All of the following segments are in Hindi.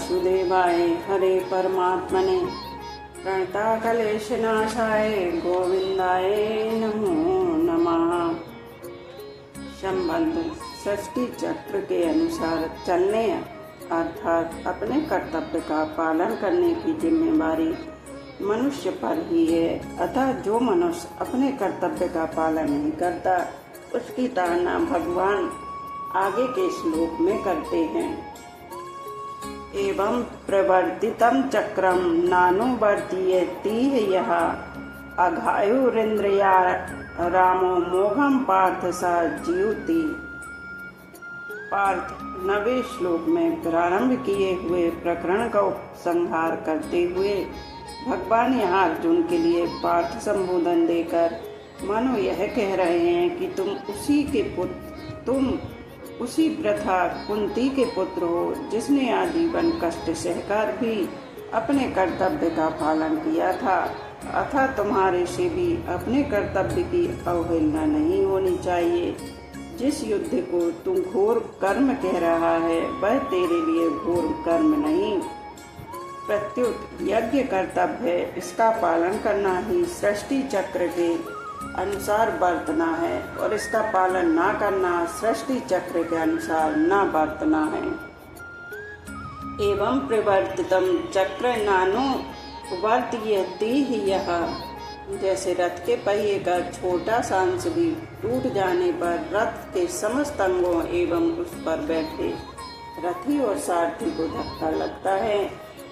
वासुदेवाय हरे परमात्मने प्रणताकलेशनाशाय गोविंदाय नमो नमः। संबंध सृष्टि चक्र के अनुसार चलने अर्थात अपने कर्तव्य का पालन करने की जिम्मेदारी मनुष्य पर ही है। अतः जो मनुष्य अपने कर्तव्य का पालन नहीं करता उसकी ताड़ना भगवान आगे के श्लोक में करते हैं। एवं प्रवर्तितं चक्रम नानुवर्तयति यः अघायुरिन्द्रिया रामो मोघम पार्थ स जीवति। पार्थ 9वें श्लोक में प्रारंभ किए हुए प्रकरण का उपसंहार करते हुए भगवान यहाँ अर्जुन के लिए पार्थ संबोधन देकर मानो यह कह रहे हैं कि तुम उसी प्रथा कुंती के पुत्र हो जिसने आजीवन कष्ट सहकर भी अपने कर्तव्य का पालन किया था। अतः तुम्हारे से भी अपने कर्तव्य की अवहेलना नहीं होनी चाहिए। जिस युद्ध को तुम घोर कर्म कह रहा है वह तेरे लिए घोर कर्म नहीं प्रत्युत यज्ञ कर्तव्य है। इसका पालन करना ही सृष्टि चक्र के अनुसार बरतना है और इसका पालन ना करना सृष्टि चक्र के अनुसार ना बरतना है। एवं प्रवर्तितं चक्र नानुवर्तयति यः। जैसे रथ के पहिए का छोटा सा अंश भी टूट जाने पर रथ के समस्त अंगों एवं उस पर बैठे रथी और सारथी को धक्का लगता है,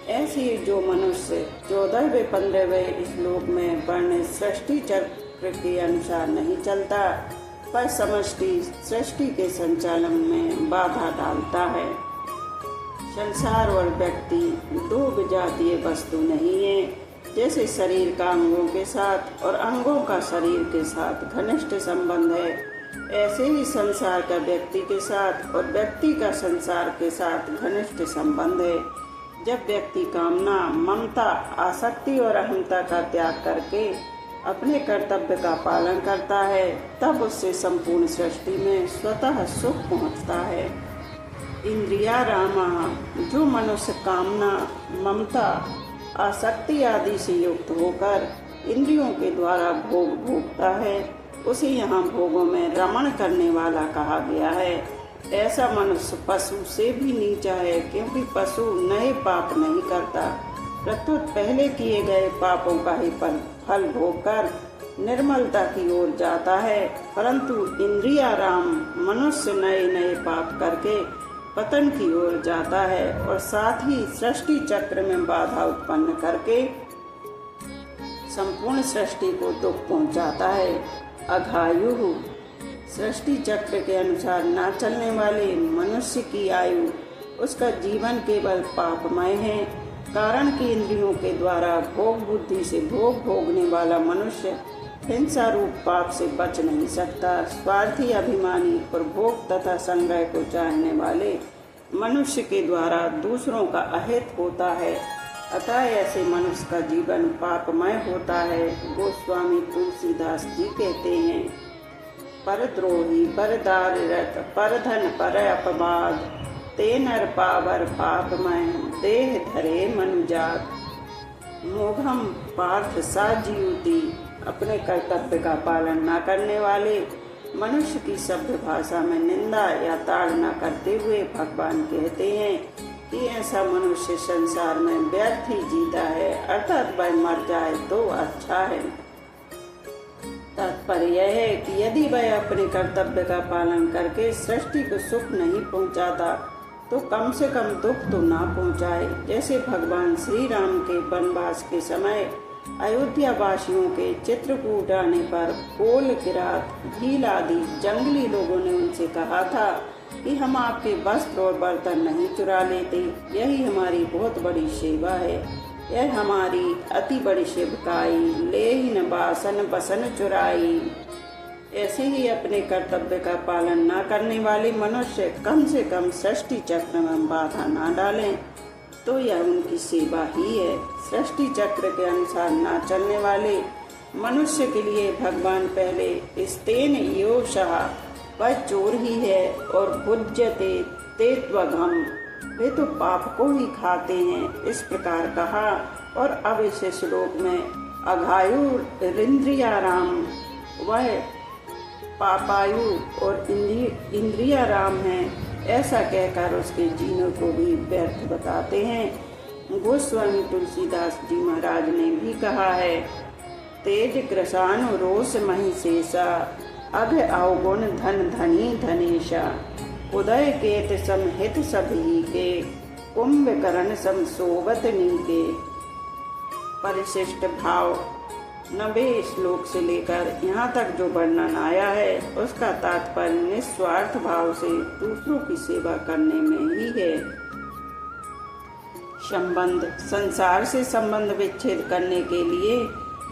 ऐसे ही जो मनुष्य 14वें 15वें श्लोक में वर्णित सृष्टि चक्र के अनुसार नहीं चलता वह समष्टि सृष्टि के संचालन में बाधा डालता है। संसार और व्यक्ति दो विजातीय वस्तु नहीं है। जैसे शरीर का अंगों के साथ और अंगों का शरीर के साथ घनिष्ठ संबंध है, ऐसे ही संसार का व्यक्ति के साथ और व्यक्ति का संसार के साथ घनिष्ठ संबंध है। जब व्यक्ति कामना, ममता, आसक्ति और अहंता का त्याग करके अपने कर्तव्य का पालन करता है तब उससे संपूर्ण सृष्टि में स्वतः सुख पहुंचता है। इंद्रिया रामा। जो मनुष्य कामना, ममता, आसक्ति आदि से युक्त होकर इंद्रियों के द्वारा भोग भोगता है उसे यहाँ भोगों में रमण करने वाला कहा गया है। ऐसा मनुष्य पशु से भी नीचा है क्योंकि पशु नए पाप नहीं करता प्रत्युत पहले किए गए पापों का ही फल भोगकर निर्मलता की ओर जाता है। परंतु इंद्रियाराम मनुष्य नए नए पाप करके पतन की ओर जाता है और साथ ही सृष्टि चक्र में बाधा उत्पन्न करके संपूर्ण सृष्टि को दुख पहुंचाता है। अघायु। सृष्टि चक्र के अनुसार न चलने वाले मनुष्य की आयु, उसका जीवन केवल पापमय है। कारण कि इंद्रियों के द्वारा भोग बुद्धि से भोग भोगने वाला मनुष्य हिंसा रूप पाप से बच नहीं सकता। स्वार्थी, अभिमानी और भोग तथा संग्रह को चाहने वाले मनुष्य के द्वारा दूसरों का अहित होता है। अतः ऐसे मनुष्य का जीवन पापमय होता है। गोस्वामी तुलसीदास जी कहते हैं, परद्रोही, परदाररत, परधन, पर अपवाद, ते नर पावर पापमय, देह धरे मनुजात। मोघम पार्थ सा जीवति। अपने कर्तव्य का पालन न करने वाले मनुष्य की सभ्य भाषा में निंदा या ताड़ना करते हुए भगवान कहते हैं कि ऐसा मनुष्य संसार में व्यर्थ ही जीता है, अर्थात वह मर जाए तो अच्छा है। तात्पर्य यह है कि यदि वह अपने कर्तव्य का पालन करके सृष्टि को सुख नहीं पहुंचाता तो कम से कम दुख तो ना पहुंचाए। जैसे भगवान श्री राम के वनवास के समय अयोध्या वासियों के चित्रकूट आने पर कोल, किरात, भील आदि जंगली लोगों ने उनसे कहा था कि हम आपके वस्त्र और बर्तन नहीं चुरा लेते, यही हमारी बहुत बड़ी सेवा है। यह हमारी अति बड़ी सेवकाई, ले ही न बासन बसन चुराई। ऐसे ही अपने कर्तव्य का पालन न करने वाले मनुष्य कम से कम सृष्टि चक्र में बाधा न डालें तो यह उनकी सेवा ही है। सृष्टि चक्र के अनुसार न चलने वाले मनुष्य के लिए भगवान पहले स्तेन योषः, वह चोर ही है, और भुज्यते तेत्वघम, वे तो पाप को ही खाते हैं, इस प्रकार कहा। और अब इस श्लोक में अघायु इंद्रियाराम, वह पापायु और इंद्रियाराम है, ऐसा कहकर उसके जीनों को भी व्यर्थ बताते हैं। गोस्वामी तुलसीदास जी महाराज ने भी कहा है, तेज कृशानु रोष महिषेषा, अघ अवगुण धन धनी धनेशा, उदय केत समहित सभी के, कुंभकर्ण सम सोबत नीके। परिशिष्ट भाव 90 श्लोक से लेकर यहाँ तक जो वर्णन आया है, उसका तात्पर्य निस्वार्थ भाव से दूसरों की सेवा करने में ही है। संबंध, संसार से संबंध विच्छेद करने के लिए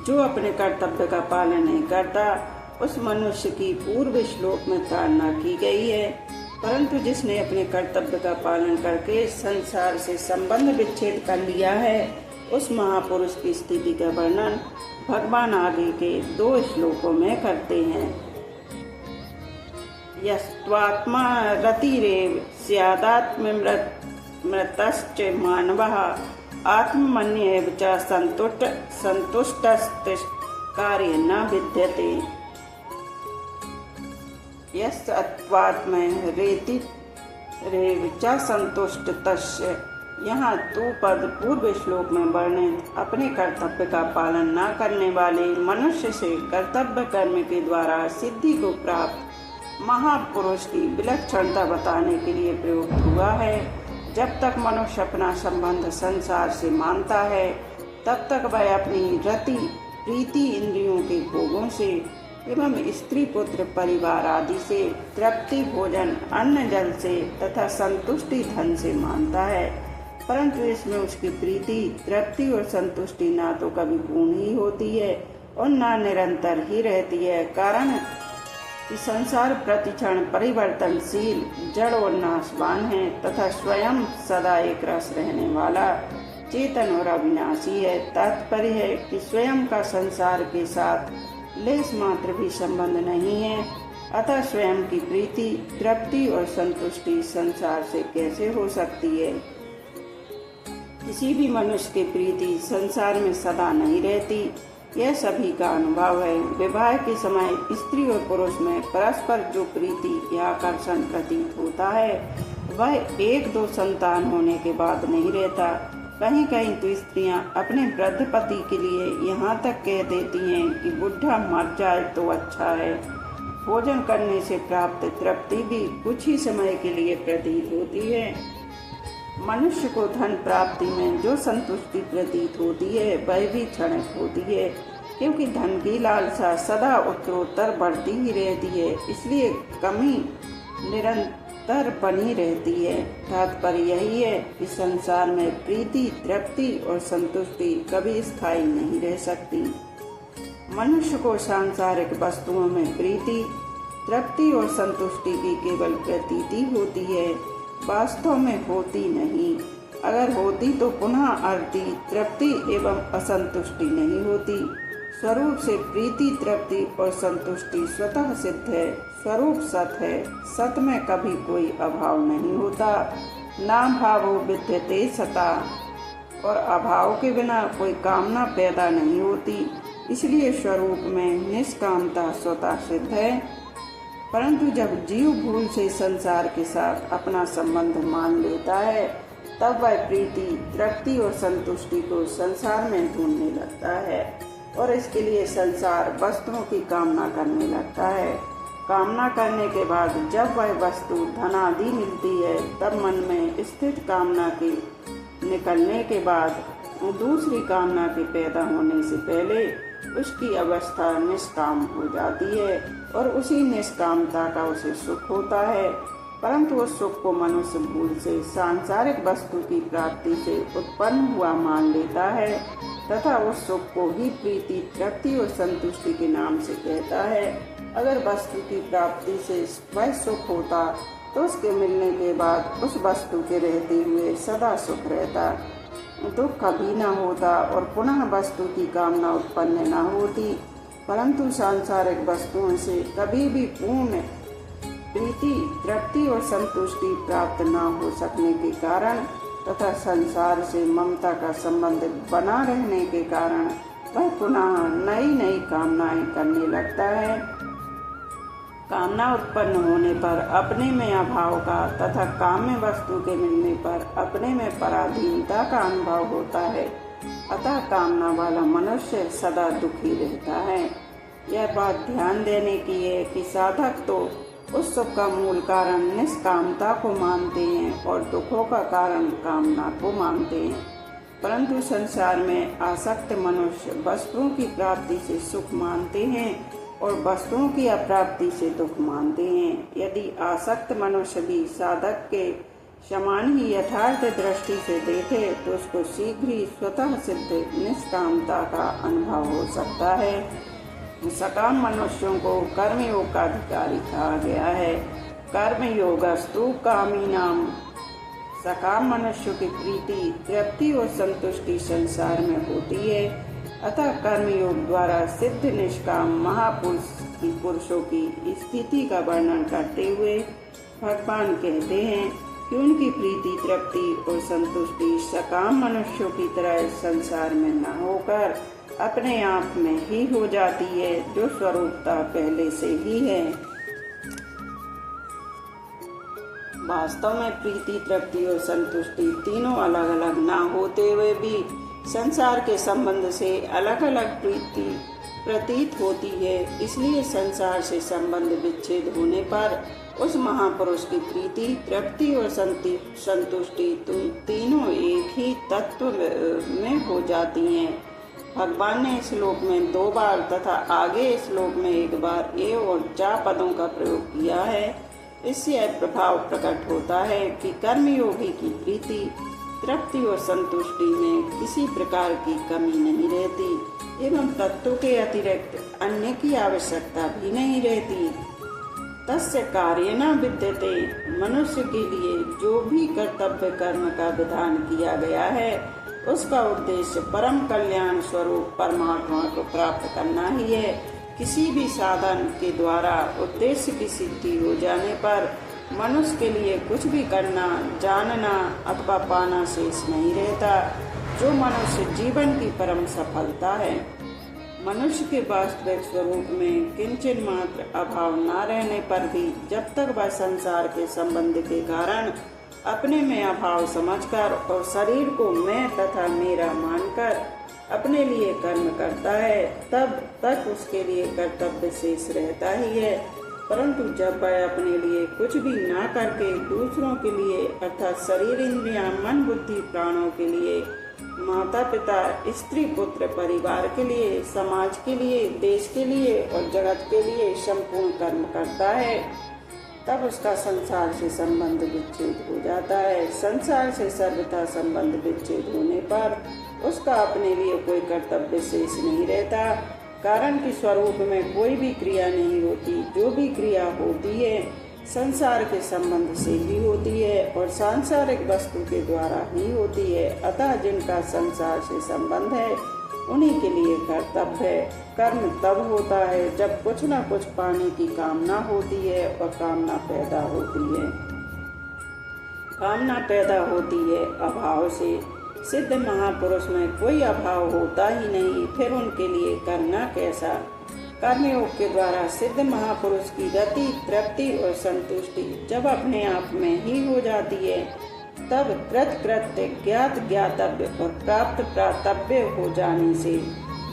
जो अपने कर्तव्य का पालन नहीं करता, उस मनुष्य की पूर्व श्लोक में ताड़ना की गई है। परंतु जिसने अपने कर्तव्य का पालन करके संसार से संबंध विच्छेद कर लिया है, उस महापुरुष की स्थिति का वर्णन भगवान आगे के 2 श्लोकों में करते हैं। यस्त्वात्मा रतिरेव स्यादात्ममृतश्च मानवः, आत्मन्येव च संतुष्टस्ते कार्ये न विद्यते। यस्त्वात्मा रतिरेव च संतुष्टस्य, यहाँ तू पद पूर्व श्लोक में वर्णित अपने कर्तव्य का पालन न करने वाले मनुष्य से कर्तव्य कर्म के द्वारा सिद्धि को प्राप्त महापुरुष की विलक्षणता बताने के लिए प्रयुक्त हुआ है। जब तक मनुष्य अपना संबंध संसार से मानता है, तब तक वह अपनी रति प्रीति इंद्रियों के भोगों से एवं स्त्री पुत्र परिवार आदि से, तृप्ति भोजन अन्न जल से तथा संतुष्टि धन से मानता है। परंतु इसमें उसकी प्रीति तृप्ति और संतुष्टि ना तो कभी पूर्ण ही होती है और ना निरंतर ही रहती है। कारण कि संसार प्रतिक्षण परिवर्तनशील, जड़ और नाशवान है तथा स्वयं सदा एक रस रहने वाला, चेतन और अविनाशी है। तात्पर्य है कि स्वयं का संसार के साथ लेश मात्र भी संबंध नहीं है, अतः स्वयं की प्रीति तृप्ति और संतुष्टि संसार से कैसे हो सकती है। किसी भी मनुष्य की प्रीति संसार में सदा नहीं रहती, यह सभी का अनुभव है। विवाह के समय स्त्री और पुरुष में परस्पर जो प्रीति या आकर्षण प्रतीत होता है, वह 1-2 संतान होने के बाद नहीं रहता। कहीं कहीं तो स्त्रियां अपने वृद्ध पति के लिए यहाँ तक कह देती हैं कि बुढ़ा मर जाए तो अच्छा है। भोजन करने से प्राप्त तृप्ति भी कुछ ही समय के लिए प्रतीत होती है। मनुष्य को धन प्राप्ति में जो संतुष्टि प्रतीत होती है, वह भी क्षणिक होती है, क्योंकि धन की लालसा सदा उत्तरोत्तर बढ़ती ही रहती है, इसलिए कमी निरंतर बनी रहती है। तात्पर्य यही है कि संसार में प्रीति तृप्ति और संतुष्टि कभी स्थायी नहीं रह सकती। मनुष्य को सांसारिक वस्तुओं में प्रीति तृप्ति और संतुष्टि की केवल प्रतीति होती है, वास्तव में होती नहीं। अगर होती तो पुनः आरती तृप्ति एवं असंतुष्टि नहीं होती। स्वरूप से प्रीति तृप्ति और संतुष्टि स्वतः सिद्ध है, स्वरूप सत है। सत में कभी कोई अभाव नहीं होता। ना भावो विद्यते सता, और अभाव के बिना कोई कामना पैदा नहीं होती। इसलिए स्वरूप में निष्कामता स्वतः सिद्ध है। परंतु जब जीव भूल से संसार के साथ अपना संबंध मान लेता है, तब वह प्रीति तृप्ति और संतुष्टि को संसार में ढूंढने लगता है और इसके लिए संसार वस्तुओं की कामना करने लगता है। कामना करने के बाद जब वह वस्तु धनादि मिलती है, तब मन में स्थित कामना के निकलने के बाद दूसरी कामना के पैदा होने से पहले उसकी अवस्था निष्काम हो जाती है और उसी निष्कामता का उसे सुख होता है। परंतु उस सुख को मनुष्य भूल से सांसारिक वस्तु की प्राप्ति से उत्पन्न हुआ मान लेता है तथा उस सुख को ही प्रीति तृप्ति और संतुष्टि के नाम से कहता है। अगर वस्तु की प्राप्ति से वह सुख होता तो उसके मिलने के बाद उस वस्तु के रहते हुए सदा सुख रहता, दुख कभी न होता और पुनः वस्तु की कामना उत्पन्न न होती। परंतु सांसारिक वस्तुओं से कभी भी पूर्ण प्रीति, तृप्ति और संतुष्टि प्राप्त न हो सकने के कारण तथा संसार से ममता का संबंध बना रहने के कारण वह पुनः नई नई कामनाएं करने लगता है। कामना उत्पन्न होने पर अपने में अभाव का तथा काम्य वस्तु के मिलने पर अपने में पराधीनता का अनुभव होता है। अतः कामना वाला मनुष्य सदा दुखी रहता है। यह बात ध्यान देने की है कि साधक तो उस सुख का मूल कारण निष्कामता को मानते हैं और दुखों का कारण कामना को मानते हैं, परंतु संसार में आसक्त मनुष्य वस्तुओं की प्राप्ति से सुख मानते हैं और वस्तुओं की अप्राप्ति से दुख मानते हैं। यदि आसक्त मनुष्य भी साधक के समान ही यथार्थ दृष्टि से देखे तो उसको शीघ्र ही स्वतः सिद्ध निष्कामता का अनुभव हो सकता है। सकाम मनुष्यों को कर्मयोग का अधिकारी कहा गया है। कर्मयोगस्तु कामीनाम। सकाम मनुष्यों की प्रीति, तृप्ति और संतुष्टि संसार में होती है। अतः कर्मयोग द्वारा सिद्ध निष्काम पुरुषों की स्थिति का वर्णन करते हुए भगवान कहते हैं कि उनकी प्रीति, तृप्ति और संतुष्टि सकाम मनुष्यों की तरह संसार में न होकर अपने आप में ही हो जाती है, जो स्वरूपता पहले से ही है। वास्तव में प्रीति, तृप्ति और संतुष्टि तीनों अलग अलग ना होते हुए भी संसार के संबंध से अलग अलग प्रीति प्रतीत होती है। इसलिए संसार से संबंध विच्छेद होने पर उस महापुरुष की प्रीति, तृप्ति और संतुष्टि तीनों एक ही तत्व में हो जाती हैं। भगवान ने इस श्लोक में 2 बार तथा आगे इस श्लोक में 1 बार ए और चा पदों का प्रयोग किया है। इससे यह प्रभाव प्रकट होता है कि कर्मयोगी की प्रीति, तृप्ति और संतुष्टि में किसी प्रकार की कमी नहीं रहती एवं तत्व के अतिरिक्त अन्य की आवश्यकता भी नहीं रहती। तस्य कार्य न विद्यते। मनुष्य के लिए जो भी कर्तव्य कर्म का विधान किया गया है उसका उद्देश्य परम कल्याण स्वरूप परमात्मा को प्राप्त करना ही है। किसी भी साधन के द्वारा उद्देश्य की सिद्धि हो जाने पर मनुष्य के लिए कुछ भी करना, जानना अथवा पाना शेष नहीं रहता, जो मनुष्य जीवन की परम सफलता है। मनुष्य के वास्तविक स्वरूप में किंचन मात्र अभाव न रहने पर भी जब तक वह संसार के संबंध के कारण अपने में अभाव समझकर और शरीर को मैं तथा मेरा मानकर अपने लिए कर्म करता है, तब तक उसके लिए कर्तव्य शेष रहता ही है। परंतु जब वह अपने लिए कुछ भी ना करके दूसरों के लिए अर्थात शरीर, इंद्रियां, मन, बुद्धि, प्राणों के लिए, माता पिता, स्त्री, पुत्र, परिवार के लिए, समाज के लिए, देश के लिए और जगत के लिए संपूर्ण कर्म करता है, तब उसका संसार से संबंध विच्छेद हो जाता है। संसार से सर्वथा संबंध विच्छेद होने पर उसका अपने लिए कोई कर्तव्य शेष नहीं रहता, कारण कि स्वरूप में कोई भी क्रिया नहीं होती। जो भी क्रिया होती है संसार के संबंध से ही होती है और सांसारिक वस्तु के द्वारा ही होती है। अतः जिनका संसार से संबंध है उन्हीं के लिए कर्तव्य है। कर्म तब होता है जब कुछ न कुछ पाने की कामना होती है और कामना पैदा होती है। कामना पैदा होती है अभाव से। सिद्ध महापुरुष में कोई अभाव होता ही नहीं, फिर उनके लिए करना कैसा। कर्मयोग के द्वारा सिद्ध महापुरुष की रति, तृप्ति और संतुष्टि जब अपने आप में ही हो जाती है, तब कृत कृत्य, ज्ञात ज्ञातव्य और प्राप्त प्राप्तव्य हो जाने से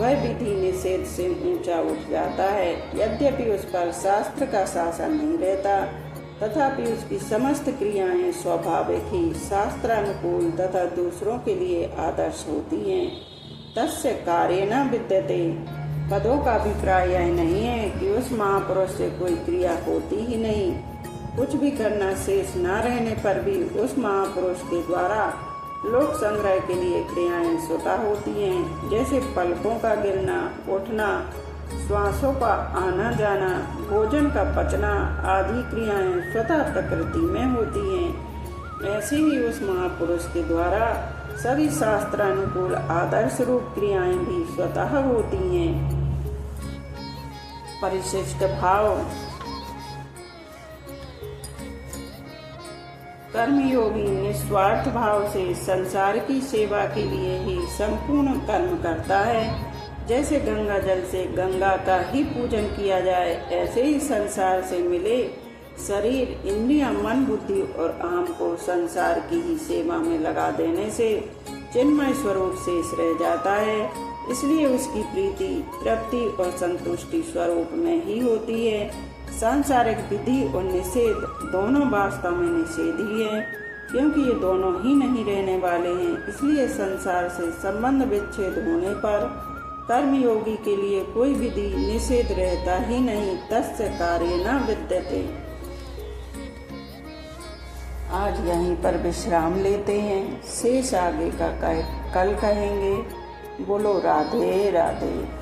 वह विधि निषेध से ऊंचा उठ जाता है। यद्यपि उस पर शास्त्र का शासन नहीं रहता, तथापि उसकी समस्त क्रियाएं स्वाभाविक ही शास्त्रानुकूल तथा दूसरों के लिए आदर्श होती हैं। तस्य कार्य न विद्यते। पदों का अभिप्राय यह नहीं है कि उस महापुरुष से कोई क्रिया होती ही नहीं। कुछ भी करना शेष न रहने पर भी उस महापुरुष के द्वारा लोक संग्रह के लिए क्रियाएं स्वतः होती हैं, जैसे पलकों का गिरना, उठना, श्वासों का आना जाना, भोजन का पचना आदि क्रियाएं स्वतः प्रकृति में होती हैं। ऐसे ही उस महापुरुष के द्वारा सभी शास्त्रानुकूल आदर्श रूप क्रियाएं भी स्वतः होती हैं। परिशिष्ट भाव। कर्मयोगी निस्वार्थ भाव से संसार की सेवा के लिए ही संपूर्ण कर्म करता है। जैसे गंगा जल से गंगा का ही पूजन किया जाए, ऐसे ही संसार से मिले शरीर, इंद्रियां, मन, बुद्धि और अहम को संसार की ही सेवा में लगा देने से चिन्मय स्वरूप शेष रह जाता है। इसलिए उसकी प्रीति, तृप्ति और संतुष्टि स्वरूप में ही होती है। सांसारिक विधि और निषेध दोनों वास्तव में निषेध ही है, क्योंकि ये दोनों ही नहीं रहने वाले हैं। इसलिए संसार से संबंध विच्छेद होने पर कर्मयोगी के लिए कोई विधि निषेध रहता ही नहीं। तस्य कार्य न विद्यते। आज यहीं पर विश्राम लेते हैं, शेष आगे का कल कहेंगे। बोलो राधे राधे।